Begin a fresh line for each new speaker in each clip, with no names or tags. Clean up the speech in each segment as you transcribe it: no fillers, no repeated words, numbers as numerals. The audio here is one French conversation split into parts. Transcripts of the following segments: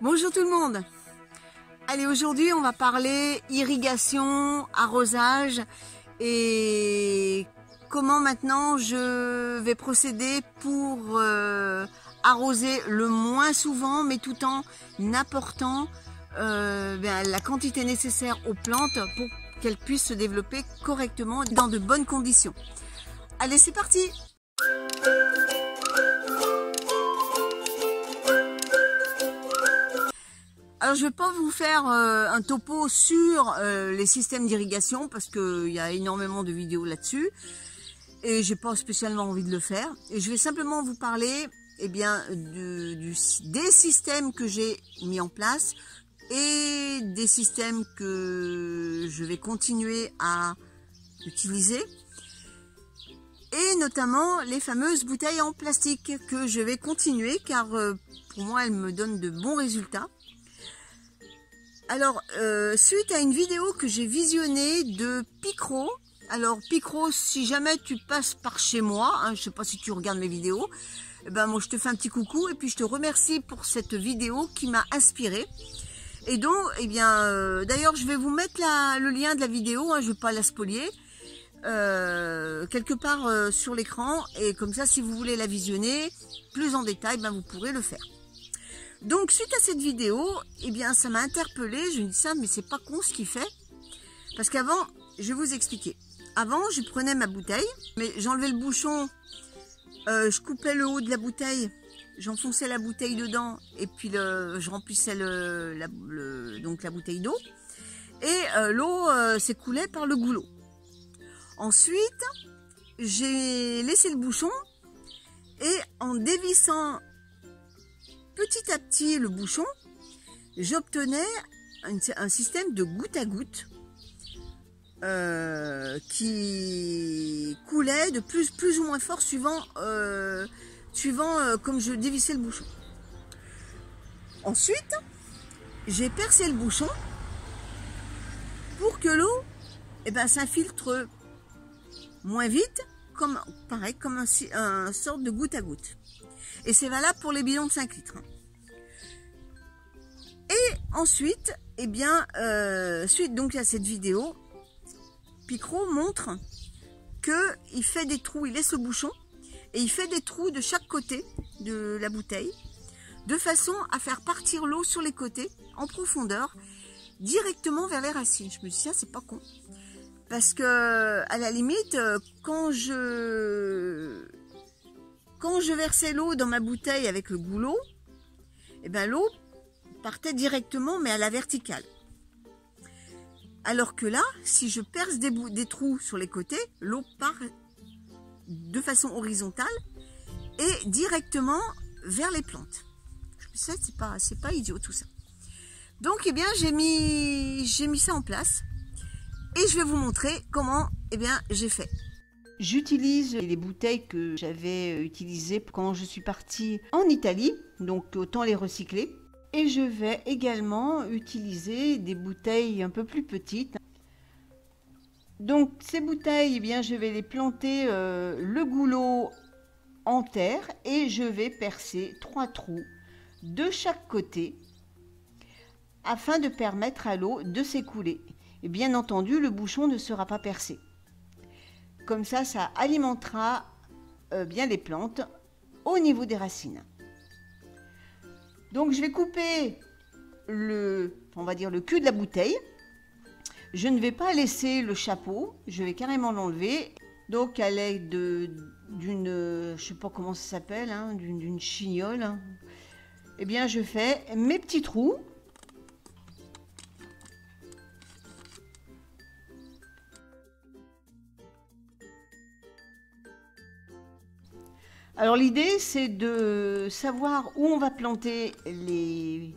Bonjour tout le monde. Allez, aujourd'hui on va parler irrigation, arrosage et comment maintenant je vais procéder pour arroser le moins souvent mais tout en apportant la quantité nécessaire aux plantes pour qu'elles puissent se développer correctement dans de bonnes conditions. Allez, c'est parti! Alors je ne vais pas vous faire un topo sur les systèmes d'irrigation parce qu'il y a énormément de vidéos là-dessus et j'ai pas spécialement envie de le faire. Et je vais simplement vous parler des systèmes que j'ai mis en place et des systèmes que je vais continuer à utiliser. Et notamment les fameuses bouteilles en plastique que je vais continuer car pour moi elles me donnent de bons résultats. Alors, suite à une vidéo que j'ai visionnée de Picro, alors Picro, si jamais tu passes par chez moi, hein, je sais pas si tu regardes mes vidéos, moi je te fais un petit coucou et puis je te remercie pour cette vidéo qui m'a inspirée. Et donc, d'ailleurs je vais vous mettre le lien de la vidéo, hein, je vais pas la spolier, quelque part sur l'écran, et comme ça si vous voulez la visionner plus en détail, vous pourrez le faire. Donc suite à cette vidéo, ça m'a interpellée, je me dis ça, mais c'est pas con ce qu'il fait. Parce qu'avant, je vais vous expliquer. Avant, je prenais ma bouteille, mais j'enlevais le bouchon, je coupais le haut de la bouteille, j'enfonçais la bouteille dedans, et puis je remplissais la bouteille d'eau, et l'eau s'écoulait par le goulot. Ensuite, j'ai laissé le bouchon, et en dévissant petit à petit le bouchon, j'obtenais un système de goutte à goutte qui coulait de plus ou moins fort suivant comme je dévissais le bouchon. Ensuite, j'ai percé le bouchon pour que l'eau s'infiltre moins vite, comme un sorte de goutte à goutte. Et c'est valable pour les bidons de 5 litres. Et ensuite, suite donc à cette vidéo, Picro montre qu'il fait des trous, il laisse le bouchon et il fait des trous de chaque côté de la bouteille, de façon à faire partir l'eau sur les côtés, en profondeur, directement vers les racines. Je me dis, ça c'est pas con. Parce que, à la limite, quand je versais l'eau dans ma bouteille avec le goulot, l'eau partait directement mais à la verticale. Alors que là, si je perce des trous sur les côtés, l'eau part de façon horizontale et directement vers les plantes. Ça, c'est pas idiot tout ça. Donc, j'ai mis ça en place et je vais vous montrer comment j'ai fait. J'utilise les bouteilles que j'avais utilisées quand je suis partie en Italie, donc autant les recycler. Et je vais également utiliser des bouteilles un peu plus petites. Donc ces bouteilles, je vais les planter le goulot en terre et je vais percer 3 trous de chaque côté afin de permettre à l'eau de s'écouler. Et bien entendu, le bouchon ne sera pas percé. Comme ça, ça alimentera bien les plantes au niveau des racines. Donc, je vais couper le cul de la bouteille. Je ne vais pas laisser le chapeau, je vais carrément l'enlever. Donc, à l'aide d'une, je ne sais pas comment ça s'appelle, hein, d'une chignole, je fais mes petits trous. Alors l'idée c'est de savoir où on va planter les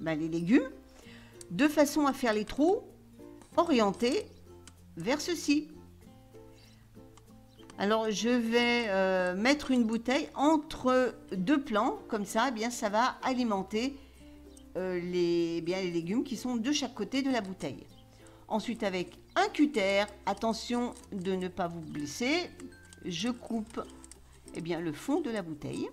légumes de façon à faire les trous orientés vers ceci. Alors je vais mettre une bouteille entre 2 plants, comme ça ça va alimenter les légumes qui sont de chaque côté de la bouteille. Ensuite avec un cutter, attention de ne pas vous blesser, je coupe le fond de la bouteille.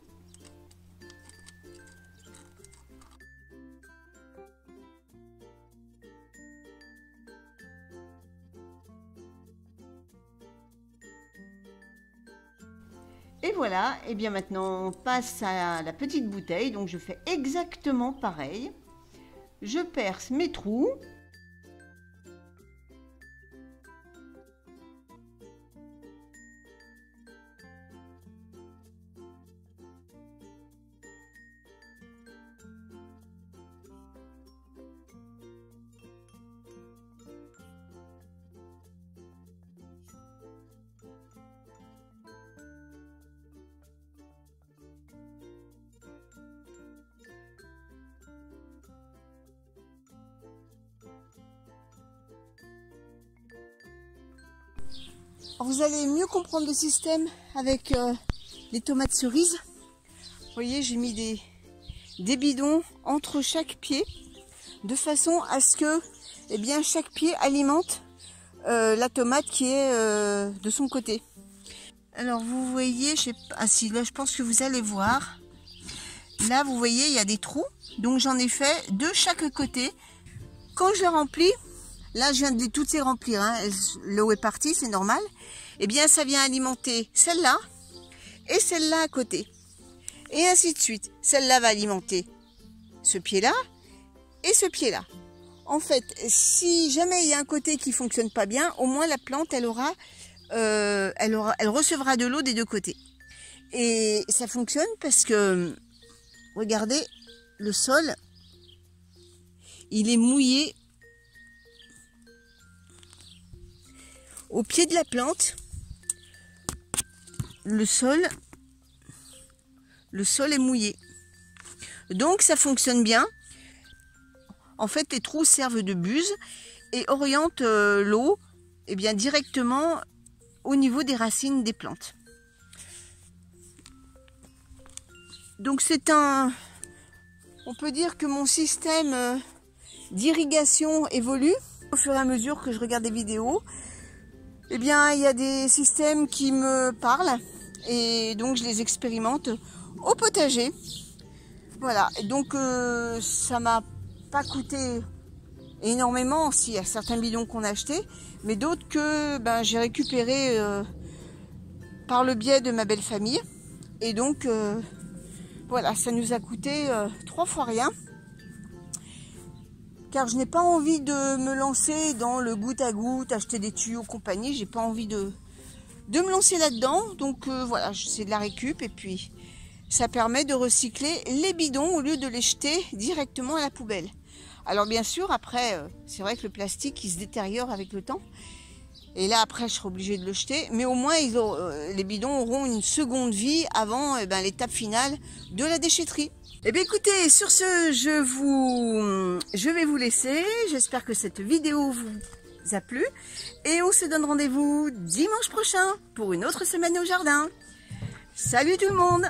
Et voilà, et bien maintenant on passe à la petite bouteille. Donc je fais exactement pareil. Je perce mes trous. Alors vous allez mieux comprendre le système avec les tomates cerises. Vous voyez, j'ai mis des bidons entre chaque pied, de façon à ce que eh bien, chaque pied alimente la tomate qui est de son côté. Alors vous voyez, je sais pas, ah si, là je pense que vous allez voir. Là vous voyez, il y a des trous, donc j'en ai fait de chaque côté. Quand je les remplis, là je viens de toutes les remplir, hein. L'eau est partie, c'est normal. Eh bien ça vient alimenter celle-là et celle-là à côté. Et ainsi de suite. Celle-là va alimenter ce pied-là et ce pied-là. En fait, si jamais il y a un côté qui fonctionne pas bien, au moins la plante, elle recevra de l'eau des deux côtés. Et ça fonctionne parce que, regardez, le sol, il est mouillé au pied de la plante. Le sol est mouillé. Donc ça fonctionne bien. En fait, les trous servent de buse et orientent l'eau eh bien, directement au niveau des racines des plantes. Donc on peut dire que mon système d'irrigation évolue au fur et à mesure que je regarde des vidéos. Eh bien, il y a des systèmes qui me parlent et donc je les expérimente au potager. Voilà, donc ça m'a pas coûté énormément, s'il y a certains bidons qu'on a achetés, mais d'autres que j'ai récupéré par le biais de ma belle famille. Et donc voilà, ça nous a coûté 3 fois rien. Car je n'ai pas envie de me lancer dans le goutte à goutte, acheter des tuyaux, compagnie. J'ai pas envie de me lancer là-dedans. Donc voilà, c'est de la récup et puis ça permet de recycler les bidons au lieu de les jeter directement à la poubelle. Alors bien sûr, après, c'est vrai que le plastique, il se détériore avec le temps. Et là, après, je serai obligée de le jeter. Mais au moins, les bidons auront une seconde vie avant l'étape finale de la déchetterie. Eh bien écoutez, sur ce, je vais vous laisser. J'espère que cette vidéo vous a plu. Et on se donne rendez-vous dimanche prochain pour une autre semaine au jardin. Salut tout le monde!